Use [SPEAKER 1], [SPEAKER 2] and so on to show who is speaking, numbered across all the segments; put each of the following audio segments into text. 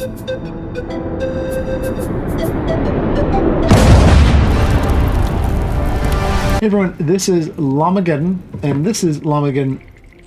[SPEAKER 1] Hey everyone, this is Llamagedon, and this is Llamagedon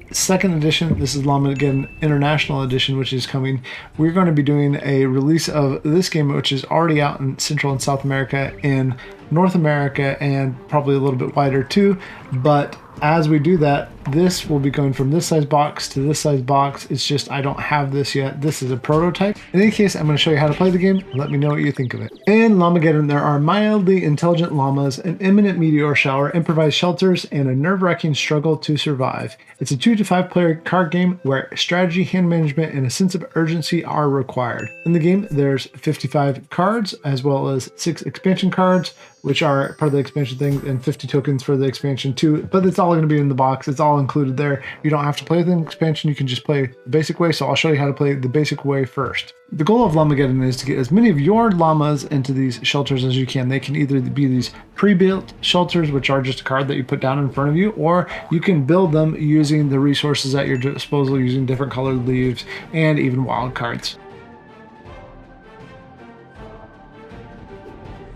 [SPEAKER 1] 2nd edition. This is Llamagedon International Edition, which is coming. We're going to be doing a release of this game, which is already out in Central and South America, in North America, and probably a little bit wider too. But as we do that, this will be going from this size box to this size box. It's just I don't have this yet. This is a prototype. In any case, I'm going to show you how to play the game. Let me know what you think of it. In Llamagedon, there are mildly intelligent llamas, an imminent meteor shower, improvised shelters, and a nerve-wracking struggle to survive. It's a 2 to 5 player card game where strategy, hand management, and a sense of urgency are required. In the game, there's 55 cards, as well as 6 expansion cards, which are part of the expansion thing, and 50 tokens for the expansion too. But it's all going to be in the box. It's all included there. You don't have to play the expansion. You can just play the basic way. So I'll show you how to play the basic way first. The goal of Llamagedon is to get as many of your llamas into these shelters as you can. They can either be these pre-built shelters, which are just a card that you put down in front of you, or you can build them using the resources at your disposal, using different colored leaves and even wild cards.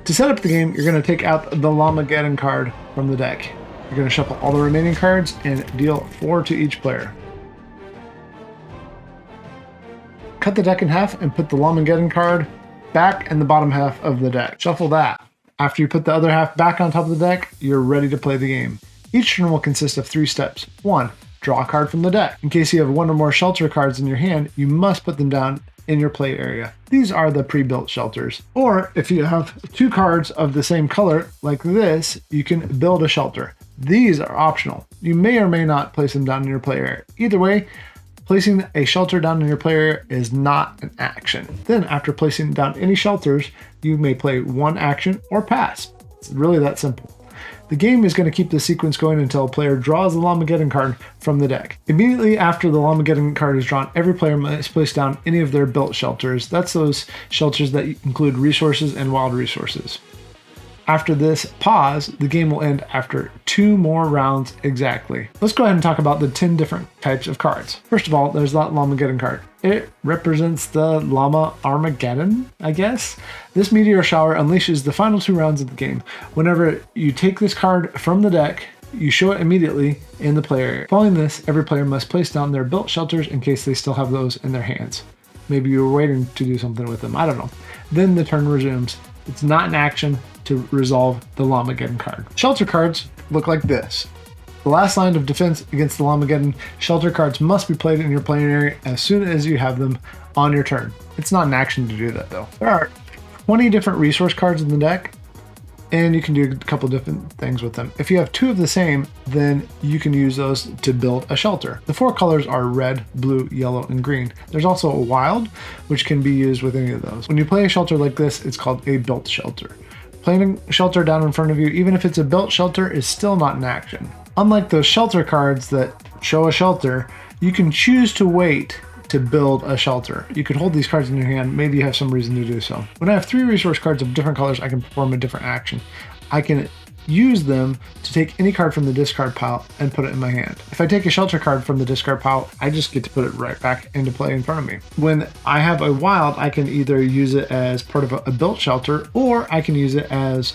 [SPEAKER 1] To set up the game, you're going to take out the Llamagedon card from the deck. You're going to shuffle all the remaining cards and deal 4 to each player. Cut the deck in half and put the Llamagedon card back in the bottom half of the deck. Shuffle that. After you put the other half back on top of the deck, you're ready to play the game. Each turn will consist of 3 steps. 1. Draw a card from the deck. In case you have 1 or more shelter cards in your hand, you must put them down in your play area. These are the pre-built shelters. Or if you have 2 cards of the same color, like this, you can build a shelter. These are optional. You may or may not place them down in your play area. Either way, placing a shelter down in your play area is not an action. Then after placing down any shelters, you may play 1 action or pass. It's really that simple. The game is going to keep the sequence going until a player draws the Llamagedon card from the deck. Immediately after the Llamagedon card is drawn, every player must place down any of their built shelters. That's those shelters that include resources and wild resources. After this pause, the game will end after 2 more rounds exactly. Let's go ahead and talk about the 10 different types of cards. First of all, there's that Llamagedon card. It represents the Llama Armageddon, I guess. This meteor shower unleashes the final 2 rounds of the game. Whenever you take this card from the deck, you show it immediately in the play area. Following this, every player must place down their built shelters in case they still have those in their hands. Maybe you were waiting to do something with them, I don't know. Then the turn resumes. It's not an action to resolve the Llamagedon card. Shelter cards look like this. The last line of defense against the Llamagedon, shelter cards must be played in your playing area as soon as you have them on your turn. It's not an action to do that though. There are 20 different resource cards in the deck, and you can do a couple different things with them. If you have 2 of the same, then you can use those to build a shelter. The 4 colors are red, blue, yellow, and green. There's also a wild, which can be used with any of those. When you play a shelter like this, it's called a built shelter. Playing a shelter down in front of you, even if it's a built shelter, is still not an action. Unlike those shelter cards that show a shelter, you can choose to wait to build a shelter. You could hold these cards in your hand, maybe you have some reason to do so. When I have 3 resource cards of different colors, I can perform a different action. I can use them to take any card from the discard pile and put it in my hand. If I take a shelter card from the discard pile, I just get to put it right back into play in front of me. When I have a wild, I can either use it as part of a built shelter, or I can use it as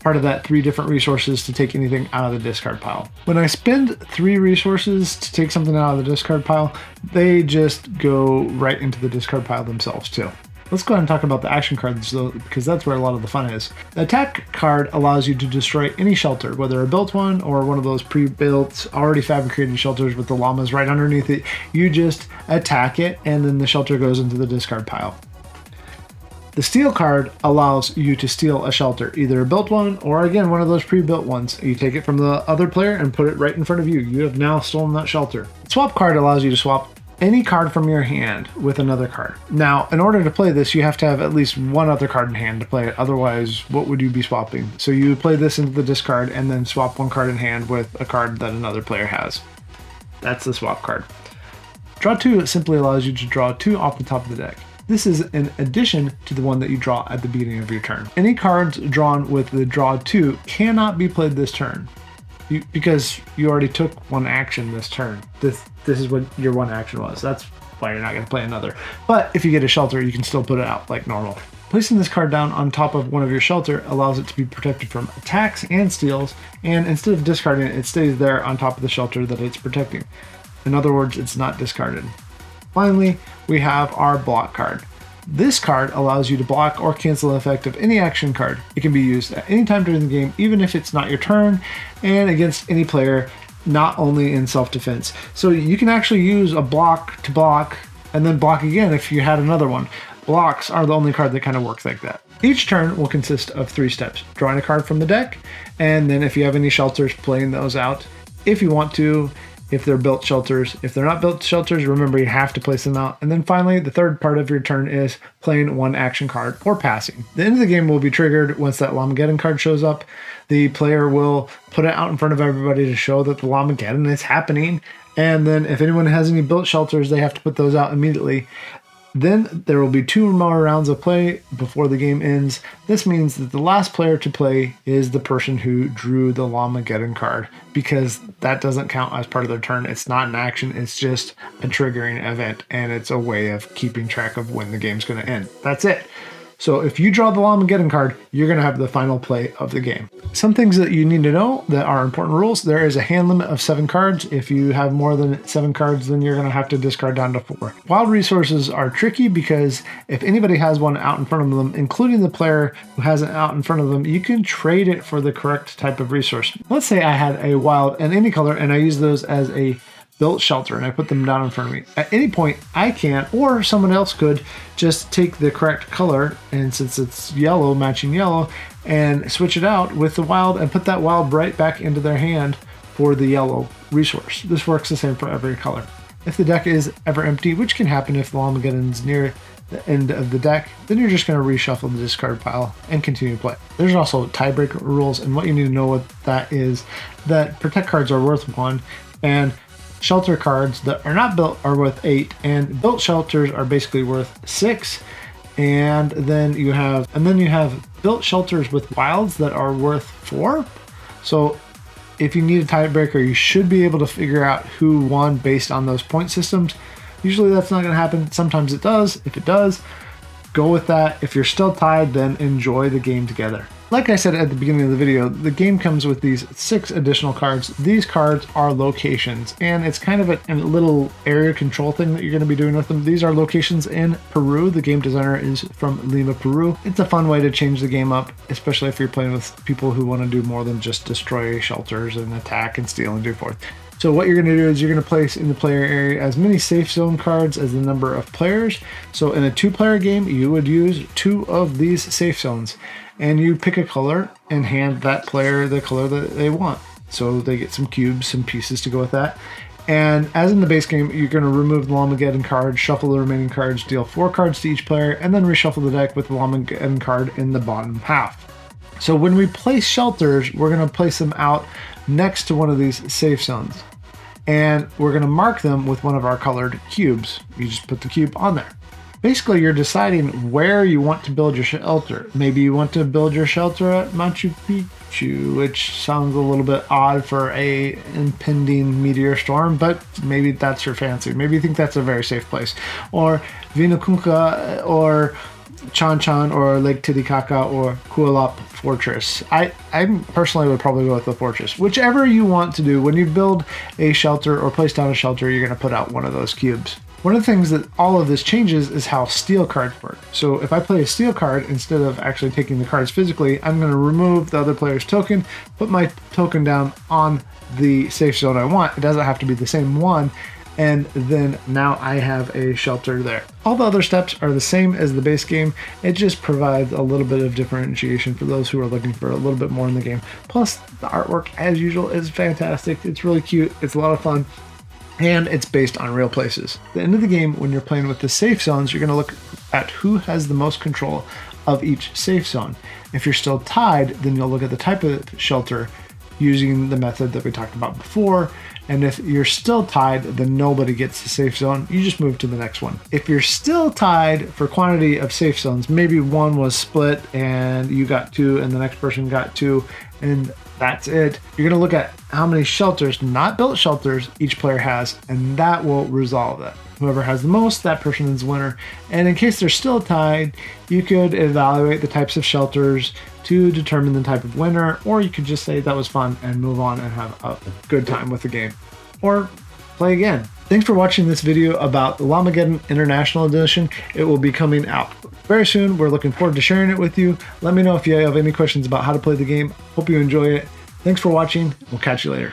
[SPEAKER 1] part of that 3 different resources to take anything out of the discard pile. When I spend 3 resources to take something out of the discard pile, they just go right into the discard pile themselves too. Let's go ahead and talk about the action cards though, because that's where a lot of the fun is. The attack card allows you to destroy any shelter, whether a built one or one of those pre-built, already fabricated shelters with the llamas right underneath it. You just attack it and then the shelter goes into the discard pile. The steal card allows you to steal a shelter, either a built one or again one of those pre-built ones. You take it from the other player and put it right in front of you. You have now stolen that shelter. The swap card allows you to swap any card from your hand with another card. Now, in order to play this, you have to have at least 1 other card in hand to play it. Otherwise, what would you be swapping? So you would play this into the discard and then swap 1 card in hand with a card that another player has. That's the swap card. Draw 2 simply allows you to draw 2 off the top of the deck. This is in addition to the one that you draw at the beginning of your turn. Any cards drawn with the draw 2 cannot be played this turn. because you already took one action this turn. This is what your one action was. That's why you're not going to play another. But if you get a shelter, you can still put it out like normal. Placing this card down on top of one of your shelter allows it to be protected from attacks and steals, and instead of discarding it, it stays there on top of the shelter that it's protecting. In other words, it's not discarded. Finally, we have our block card. This card allows you to block or cancel the effect of any action card. It can be used at any time during the game, even if it's not your turn, and against any player, not only in self-defense. So you can actually use a block to block and then block again if you had another one. Blocks are the only card that kind of works like that. Each turn will consist of 3 steps: drawing a card from the deck, and then if you have any shelters, playing those out if you want to, if they're built shelters. If they're not built shelters, remember you have to place them out. And then finally, the third part of your turn is playing one action card or passing. The end of the game will be triggered once that Llamagedon card shows up. The player will put it out in front of everybody to show that the Llamagedon is happening. And then if anyone has any built shelters, they have to put those out immediately. Then there will be 2 more rounds of play before the game ends. This means that the last player to play is the person who drew the Llamagedon card, because that doesn't count as part of their turn. It's not an action, it's just a triggering event, and it's a way of keeping track of when the game's going to end. That's it. So if you draw the Llamagedon card, you're going to have the final play of the game. Some things that you need to know that are important rules: there is a hand limit of 7 cards. If you have more than 7 cards, then you're going to have to discard down to 4. Wild resources are tricky because if anybody has one out in front of them, including the player who has it out in front of them, you can trade it for the correct type of resource. Let's say I had a wild and any color, and I use those as a built shelter, and I put them down in front of me. At any point, I can, or someone else could, just take the correct color, and since it's yellow, matching yellow, and switch it out with the wild and put that wild right back into their hand for the yellow resource. This works the same for every color. If the deck is ever empty, which can happen if the Llamagedon's near the end of the deck, then you're just going to reshuffle the discard pile and continue to play. There's also tiebreaker rules, and what you need to know what that is: that protect cards are worth 1, and shelter cards that are not built are worth 8, and built shelters are basically worth 6. And then you have built shelters with wilds that are worth 4. So if you need a tiebreaker, you should be able to figure out who won based on those point systems. Usually that's not going to happen. Sometimes it does. If it does, go with that. If you're still tied, then enjoy the game together. Like I said at the beginning of the video, the game comes with these 6 additional cards. These cards are locations, and it's kind of a little area control thing that you're going to be doing with them. These are locations in Peru. The game designer is from Lima, Peru. It's a fun way to change the game up, especially if you're playing with people who want to do more than just destroy shelters and attack and steal and do forth. So what you're going to do is you're going to place in the player area as many safe zone cards as the number of players. So in a 2-player game, you would use 2 of these safe zones, and you pick a color and hand that player the color that they want. So they get some cubes, some pieces to go with that. And as in the base game, you're going to remove the Llamagedon card, shuffle the remaining cards, deal 4 cards to each player, and then reshuffle the deck with the Llamagedon card in the bottom half. So when we place shelters, we're going to place them out next to one of these safe zones, and we're going to mark them with one of our colored cubes. You just put the cube on there. Basically, you're deciding where you want to build your shelter. Maybe you want to build your shelter at Machu Picchu, which sounds a little bit odd for a impending meteor storm, but maybe that's your fancy. Maybe you think that's a very safe place. Or Vinukunka, or Chan Chan, or Lake Titicaca, or Kualap Fortress. I personally would probably go with the fortress. Whichever you want to do, when you build a shelter or place down a shelter, you're going to put out one of those cubes. One of the things that all of this changes is how steal cards work. So if I play a steal card, instead of actually taking the cards physically, I'm going to remove the other player's token, put my token down on the safe zone I want. It doesn't have to be the same one, and then now I have a shelter there. All the other steps are the same as the base game. It just provides a little bit of differentiation for those who are looking for a little bit more in the game. Plus, the artwork, as usual, is fantastic. It's really cute. It's a lot of fun. And it's based on real places. At the end of the game, when you're playing with the safe zones, you're going to look at who has the most control of each safe zone. If you're still tied, then you'll look at the type of shelter using the method that we talked about before. And if you're still tied, then nobody gets the safe zone. You just move to the next one. If you're still tied for quantity of safe zones, maybe one was split and you got 2 and the next person got 2, And that's it. You're going to look at how many shelters, not built shelters, each player has, and that will resolve it. Whoever has the most, that person is the winner. And in case they're still tied, you could evaluate the types of shelters to determine the type of winner, or you could just say that was fun and move on and have a good time with the game. Or play again. Thanks for watching this video about the Llamagedon International Edition. It will be coming out very soon. We're looking forward to sharing it with you. Let me know if you have any questions about how to play the game. Hope you enjoy it. Thanks for watching. We'll catch you later.